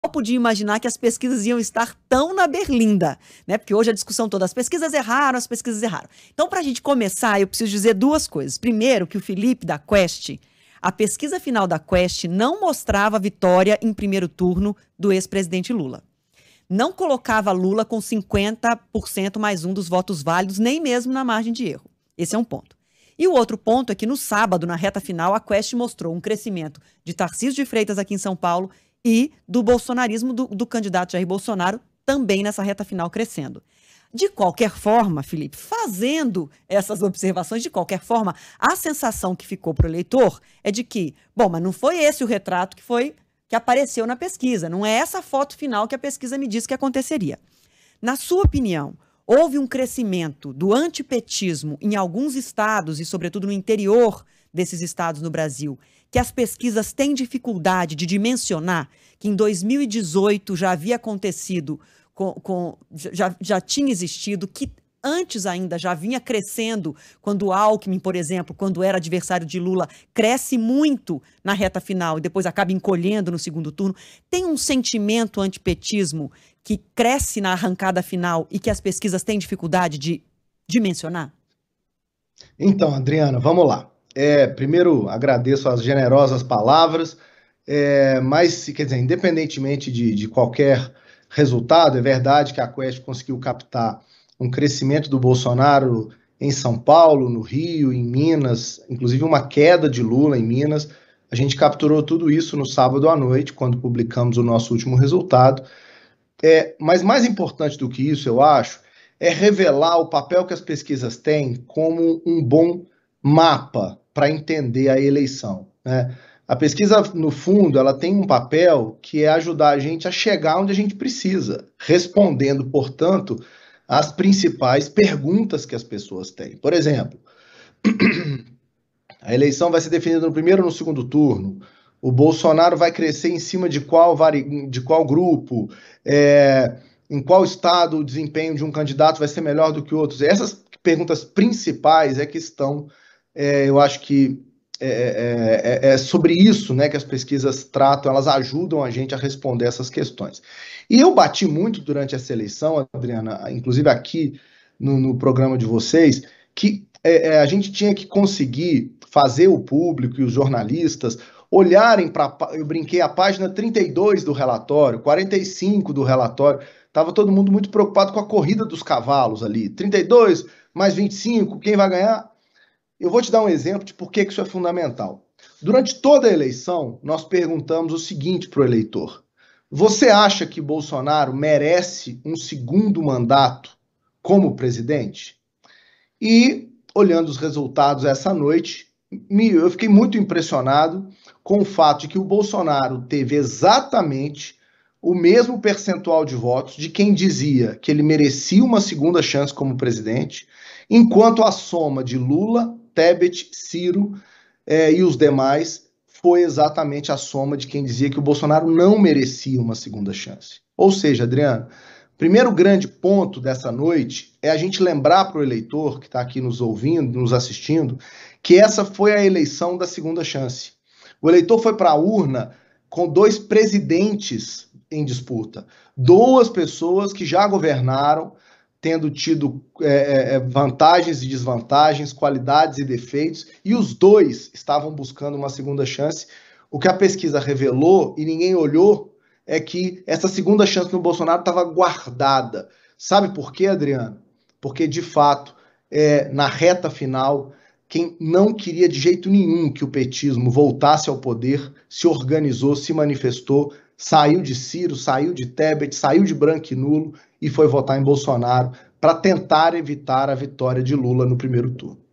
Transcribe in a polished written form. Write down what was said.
podia imaginar que as pesquisas iam estar tão na berlinda, né? Porque hoje a discussão toda, as pesquisas erraram, as pesquisas erraram. Então, para a gente começar, eu preciso dizer duas coisas. Primeiro, que o Felipe da Quest, a pesquisa final da Quest não mostrava a vitória em primeiro turno do ex-presidente Lula. Não colocava Lula com 50% mais um dos votos válidos, nem mesmo na margem de erro. Esse é um ponto. E o outro ponto é que no sábado, na reta final, a Quest mostrou um crescimento de Tarcísio de Freitas aqui em São Paulo e do bolsonarismo do candidato Jair Bolsonaro também nessa reta final crescendo. De qualquer forma, Felipe, fazendo essas observações, de qualquer forma, a sensação que ficou para o eleitor é de que, bom, mas não foi esse o retrato que apareceu na pesquisa, não é essa foto final que a pesquisa me disse que aconteceria. Na sua opinião, houve um crescimento do antipetismo em alguns estados e, sobretudo, no interior desses estados no Brasil, que as pesquisas têm dificuldade de dimensionar, que em 2018 já havia acontecido, já tinha existido, que antes ainda já vinha crescendo, quando o Alckmin, por exemplo, quando era adversário de Lula, cresce muito na reta final e depois acaba encolhendo no segundo turno. Tem um sentimento antipetismo que cresce na arrancada final e que as pesquisas têm dificuldade de dimensionar? Então, Adriana, vamos lá. Primeiro, agradeço as generosas palavras, mas, quer dizer, independentemente de qualquer resultado, é verdade que a Quest conseguiu captar um crescimento do Bolsonaro em São Paulo, no Rio, em Minas, inclusive uma queda de Lula em Minas. A gente capturou tudo isso no sábado à noite, quando publicamos o nosso último resultado. Mas mais importante do que isso, eu acho, é revelar o papel que as pesquisas têm como um bom mapa para entender a eleição, né? A pesquisa, no fundo, ela tem um papel que é ajudar a gente a chegar onde a gente precisa, respondendo, portanto, às principais perguntas que as pessoas têm. Por exemplo, a eleição vai ser definida no primeiro ou no segundo turno. O Bolsonaro vai crescer em cima de qual grupo? Em qual estado o desempenho de um candidato vai ser melhor do que outros? Essas perguntas principais é que estão, eu acho que é sobre isso, né, que as pesquisas tratam, elas ajudam a gente a responder essas questões. E eu bati muito durante essa eleição, Adriana, inclusive aqui no programa de vocês, que a gente tinha que conseguir fazer o público e os jornalistas olharem para, eu brinquei, a página 32 do relatório, 45 do relatório, estava todo mundo muito preocupado com a corrida dos cavalos ali, 32 mais 25, quem vai ganhar? Eu vou te dar um exemplo de por que isso é fundamental. Durante toda a eleição, nós perguntamos o seguinte para o eleitor: você acha que Bolsonaro merece um segundo mandato como presidente? E, olhando os resultados essa noite, eu fiquei muito impressionado com o fato de que o Bolsonaro teve exatamente o mesmo percentual de votos de quem dizia que ele merecia uma segunda chance como presidente, enquanto a soma de Lula, Tebet, Ciro e os demais foi exatamente a soma de quem dizia que o Bolsonaro não merecia uma segunda chance. Ou seja, Adriano, primeiro grande ponto dessa noite é a gente lembrar para o eleitor que está aqui nos ouvindo, nos assistindo, que essa foi a eleição da segunda chance. O eleitor foi para a urna com dois presidentes em disputa. Duas pessoas que já governaram, tendo tido vantagens e desvantagens, qualidades e defeitos, e os dois estavam buscando uma segunda chance. O que a pesquisa revelou, e ninguém olhou, é que essa segunda chance no Bolsonaro estava guardada. Sabe por quê, Adriano? Porque, de fato, na reta final, quem não queria de jeito nenhum que o petismo voltasse ao poder, se organizou, se manifestou, saiu de Ciro, saiu de Tebet, saiu de branco e nulo e foi votar em Bolsonaro para tentar evitar a vitória de Lula no primeiro turno.